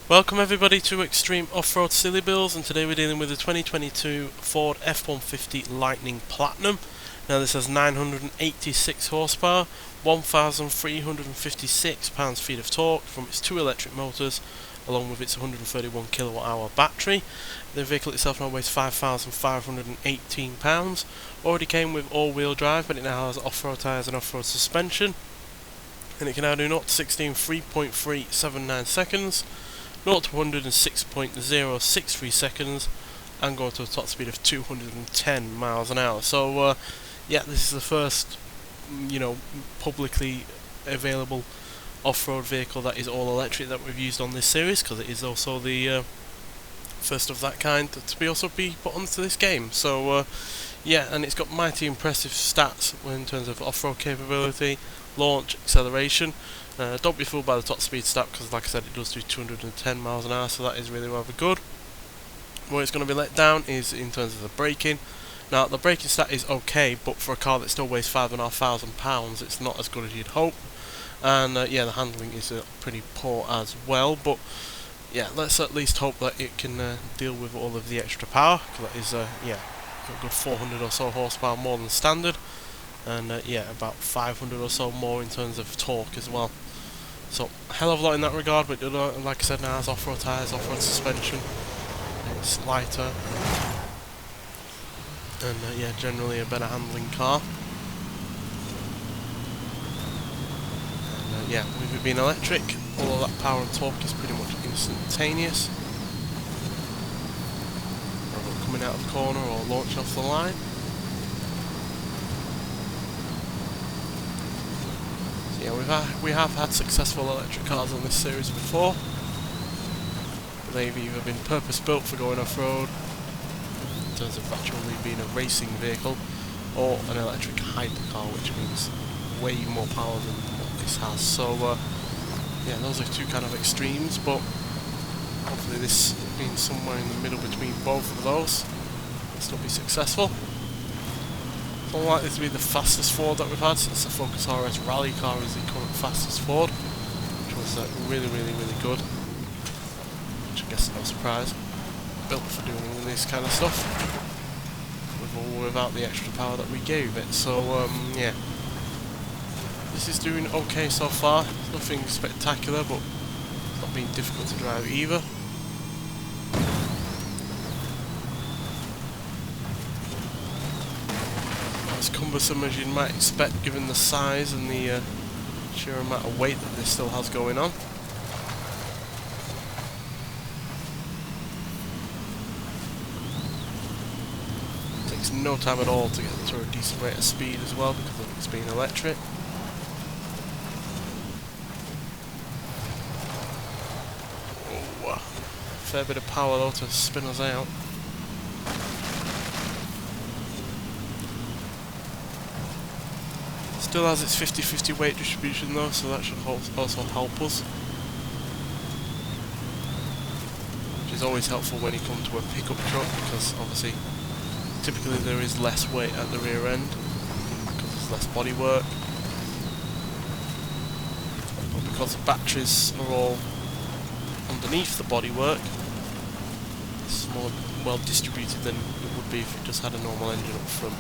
Welcome everybody to Extreme Off-Road Silly Bills, and today we're dealing with the 2022 Ford F-150 Lightning Platinum. Now this has 986 horsepower, 1,356 pounds-feet of torque from its two electric motors, along with its 131 kilowatt-hour battery. The vehicle itself now weighs 5,518 pounds. Already came with all-wheel drive, but it now has off-road tyres and off-road suspension. And it can now do 0 to 60 in 3.379 seconds. 0 to 100 in 6.063 seconds, and go to a top speed of 210 miles an hour. So yeah, this is the first publicly available off-road vehicle that is all electric that we've used on this series, because it is also the first of that kind to be put onto this game. So yeah, and it's got mighty impressive stats in terms of off-road capability, launch, acceleration. Don't be fooled by the top speed stat, because like I said, it does do 210 miles an hour, so that is really rather good. Where it's going to be let down is in terms of the braking. Now the braking stat is okay, but for a car that still weighs 5,500 pounds, it's not as good as you'd hope. And yeah, the handling is pretty poor as well, but yeah, let's at least hope that it can deal with all of the extra power, because that is yeah, a good 400 or so horsepower more than standard, and yeah, about 500 or so more in terms of torque as well. So a hell of a lot in that regard, but like I said, now has off-road tyres, off-road suspension, it's lighter, and yeah, generally a better handling car. And yeah, with it being electric, all of that power and torque is pretty much instantaneous, whether coming out of the corner or launching off the line. Yeah, we have had successful electric cars on this series before. They've either been purpose-built for going off-road, in terms of actually being a racing vehicle, or an electric hypercar, which means way more power than what this has. So yeah, those are two kind of extremes, but hopefully this being somewhere in the middle between both of those will still be successful. Unlikely to be the fastest Ford that we've had, since the Focus RS Rally car is the current fastest Ford, which was really good, which I guess is no surprise, built for doing this kind of stuff, with or without the extra power that we gave it. So yeah, this is doing okay so far. It's nothing spectacular, but it's not been difficult to drive either. Cumbersome as you might expect, given the size and the sheer amount of weight that this still has going on. It takes no time at all to get to a decent rate of speed as well, because of it's being electric. Oh, fair bit of power though to spin us out. Still has its 50-50 weight distribution though, so that should also help us, which is always helpful when you come to a pickup truck, because obviously typically there is less weight at the rear end because there's less bodywork, but because the batteries are all underneath the bodywork, it's more well distributed than it would be if it just had a normal engine up front.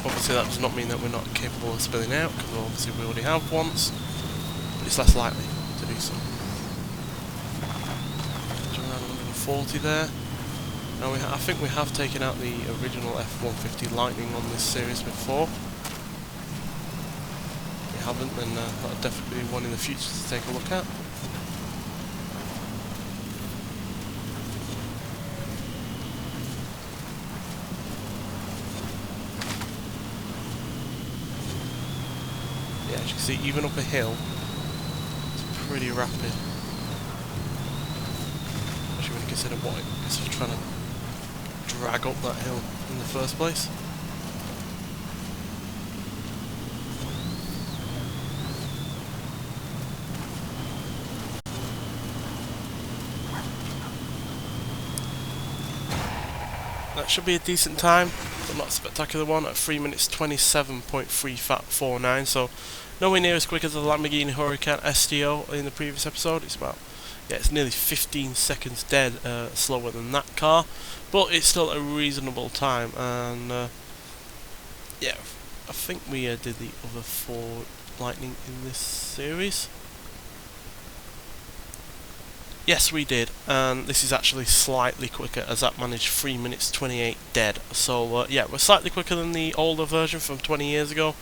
Obviously that does not mean that we're not capable of spilling out, because obviously we already have once, but it's less likely to do so. So around 140 there. Now I think we have taken out the original F-150 Lightning on this series before. If we haven't, then that'll definitely be one in the future to take a look at. Yeah, as you can see, even up a hill, it's pretty rapid. Especially when you consider what it's trying to drag up that hill in the first place. that should be a decent time, but not a spectacular one, at 3 minutes 27.349, so nowhere near as quick as the Lamborghini Huracan STO in the previous episode. It's about, yeah, it's nearly 15 seconds dead slower than that car, but it's still a reasonable time. And yeah, I think we did the other 4 Lightning in this series. Yes, we did, and this is actually slightly quicker, as that managed 3 minutes 28 dead. So yeah, we're slightly quicker than the older version from 20 years ago,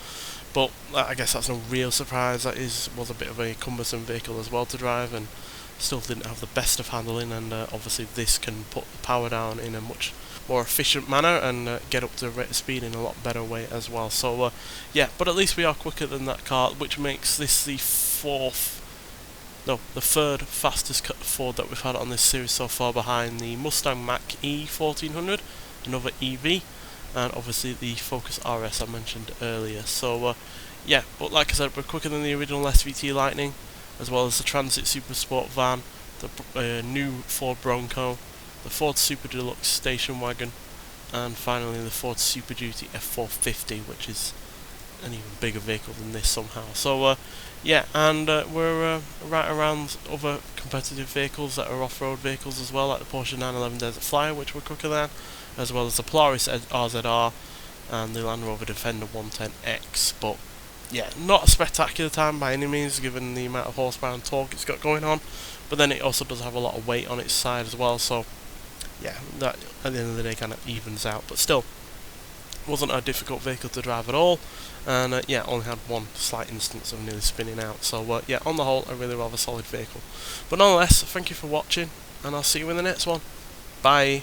but I guess that's no real surprise. That was a bit of a cumbersome vehicle as well to drive, and still didn't have the best of handling, and obviously this can put the power down in a much more efficient manner and get up to rate of speed in a lot better way as well. So yeah, but at least we are quicker than that car, which makes this the third fastest Ford that we've had on this series so far, behind the Mustang Mach-E 1400, another EV, and obviously the Focus RS I mentioned earlier. So yeah, but like I said, we're quicker than the original SVT Lightning, as well as the Transit Super Sport van, the new Ford Bronco, the Ford Super Deluxe station wagon, and finally the Ford Super Duty F-150, which is an even bigger vehicle than this somehow. So yeah, and we're right around other competitive vehicles that are off-road vehicles as well, like the Porsche 911 Desert Flyer, which we're quicker than, as well as the Polaris RZR and the Land Rover Defender 110X. But yeah, not a spectacular time by any means, given the amount of horsepower and torque it's got going on, but then it also does have a lot of weight on its side as well, so yeah, that at the end of the day kind of evens out. But still, wasn't a difficult vehicle to drive at all, and yeah, only had one slight instance of nearly spinning out. So yeah, on the whole, a really rather solid vehicle. But nonetheless, thank you for watching, and I'll see you in the next one. Bye.